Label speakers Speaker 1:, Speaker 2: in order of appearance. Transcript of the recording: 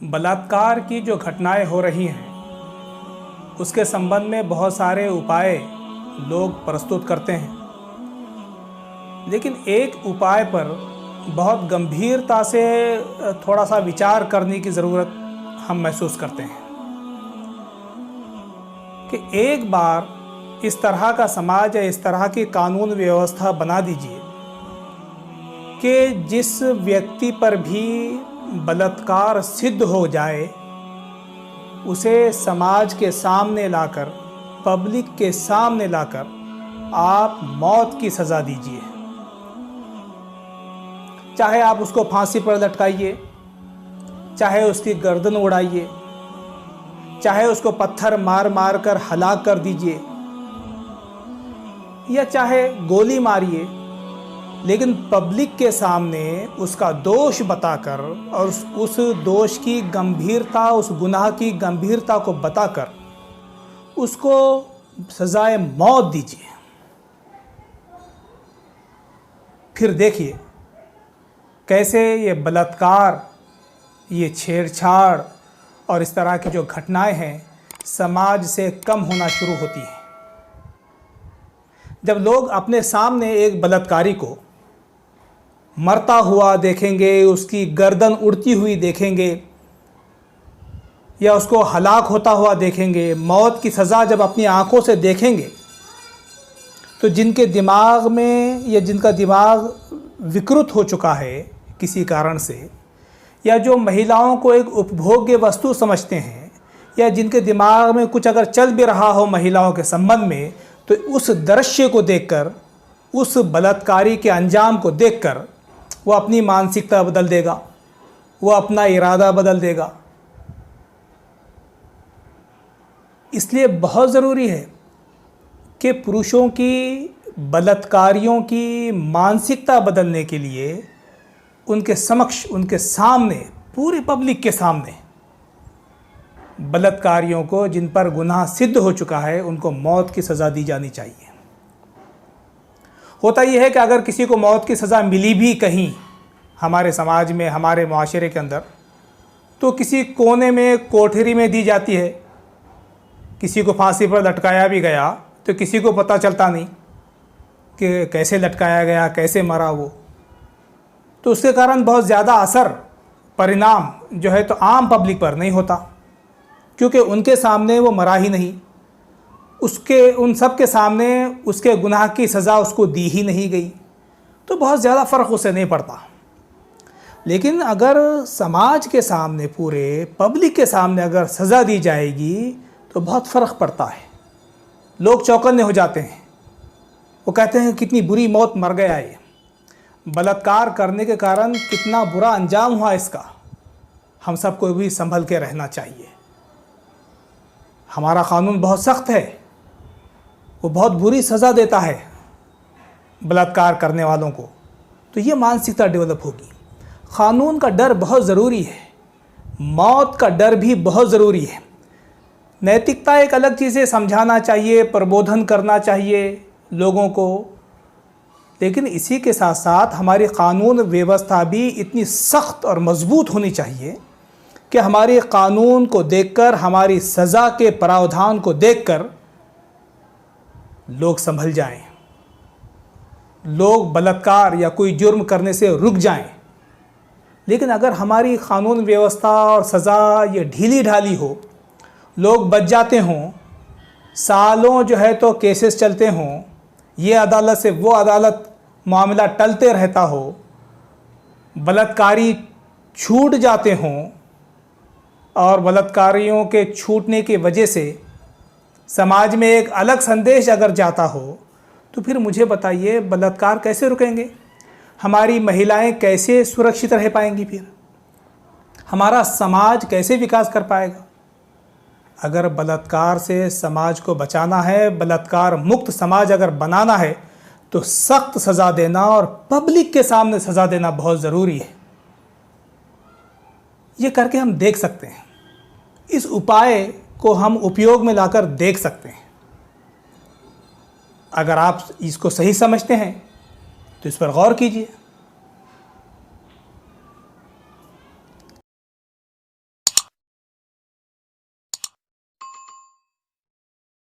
Speaker 1: बलात्कार की जो घटनाएं हो रही हैं उसके संबंध में बहुत सारे उपाय लोग प्रस्तुत करते हैं, लेकिन एक उपाय पर बहुत गंभीरता से थोड़ा सा विचार करने की ज़रूरत हम महसूस करते हैं कि एक बार इस तरह का समाज या इस तरह की कानून व्यवस्था बना दीजिए कि जिस व्यक्ति पर भी बलात्कार सिद्ध हो जाए उसे समाज के सामने लाकर, पब्लिक के सामने लाकर आप मौत की सज़ा दीजिए। चाहे आप उसको फांसी पर लटकाइए, चाहे उसकी गर्दन उड़ाइए, चाहे उसको पत्थर मार मार कर हलाक कर दीजिए, या चाहे गोली मारिए, लेकिन पब्लिक के सामने उसका दोष बताकर और उस दोष की गंभीरता, उस गुनाह की गंभीरता को बताकर उसको सज़ाए मौत दीजिए। फिर देखिए कैसे ये बलात्कार, ये छेड़छाड़ और इस तरह की जो घटनाएं हैं समाज से कम होना शुरू होती हैं। जब लोग अपने सामने एक बलात्कारी को मरता हुआ देखेंगे, उसकी गर्दन उड़ती हुई देखेंगे या उसको हलाक होता हुआ देखेंगे, मौत की सज़ा जब अपनी आंखों से देखेंगे, तो जिनके दिमाग में या जिनका दिमाग विकृत हो चुका है किसी कारण से, या जो महिलाओं को एक उपभोग्य वस्तु समझते हैं, या जिनके दिमाग में कुछ अगर चल भी रहा हो महिलाओं के संबंध में, तो उस दृश्य को देखकर, उस बलात्कारी के अंजाम को देखकर वो अपनी मानसिकता बदल देगा, वो अपना इरादा बदल देगा। इसलिए बहुत ज़रूरी है कि पुरुषों की, बलात्कारियों की मानसिकता बदलने के लिए उनके समक्ष, उनके सामने, पूरी पब्लिक के सामने बलात्कारियों को, जिन पर गुनाह सिद्ध हो चुका है, उनको मौत की सज़ा दी जानी चाहिए। होता यह है कि अगर किसी को मौत की सज़ा मिली भी कहीं हमारे समाज में, हमारे माशरे के अंदर, तो किसी कोने में, कोठरी में दी जाती है। किसी को फांसी पर लटकाया भी गया तो किसी को पता चलता नहीं कि कैसे लटकाया गया, कैसे मरा वो। तो उसके कारण बहुत ज़्यादा असर, परिणाम जो है तो आम पब्लिक पर नहीं होता, क्योंकि उनके सामने वो मरा ही नहीं, उन सब के सामने उसके गुनाह की सज़ा उसको दी ही नहीं गई, तो बहुत ज़्यादा फ़र्क उसे नहीं पड़ता। लेकिन अगर समाज के सामने, पूरे पब्लिक के सामने अगर सज़ा दी जाएगी तो बहुत फ़र्क पड़ता है। लोग चौकन्ने हो जाते हैं, वो कहते हैं कितनी बुरी मौत मर गया ये, बलात्कार करने के कारण कितना बुरा अंजाम हुआ इसका। हम सबको भी संभल के रहना चाहिए। हमारा कानून बहुत सख्त है, वो बहुत बुरी सज़ा देता है बलात्कार करने वालों को। तो ये मानसिकता डेवलप होगी। कानून का डर बहुत ज़रूरी है, मौत का डर भी बहुत ज़रूरी है। नैतिकता एक अलग चीज़ है, समझाना चाहिए, प्रबोधन करना चाहिए लोगों को, लेकिन इसी के साथ साथ हमारी कानून व्यवस्था भी इतनी सख्त और मज़बूत होनी चाहिए कि हमारे कानून को देखकर, हमारी सज़ा के प्रावधान को देखकर लोग संभल जाएं, लोग बलात्कार या कोई जुर्म करने से रुक जाएं। लेकिन अगर हमारी कानून व्यवस्था और सज़ा ये ढीली ढाली हो, लोग बच जाते हों, सालों जो है तो केसेस चलते हों, ये अदालत से वो अदालत मामला टलते रहता हो, बलात्कारी छूट जाते हों, और बलात्कारियों के छूटने की वजह से समाज में एक अलग संदेश अगर जाता हो, तो फिर मुझे बताइए बलात्कार कैसे रुकेंगे? हमारी महिलाएं कैसे सुरक्षित रह पाएंगी? फिर हमारा समाज कैसे विकास कर पाएगा? अगर बलात्कार से समाज को बचाना है, बलात्कार मुक्त समाज अगर बनाना है, तो सख्त सज़ा देना और पब्लिक के सामने सज़ा देना बहुत ज़रूरी है। ये करके हम देख सकते हैं, इस उपाय को हम उपयोग में लाकर देख सकते हैं। अगर आप इसको सही समझते हैं तो इस पर गौर कीजिए।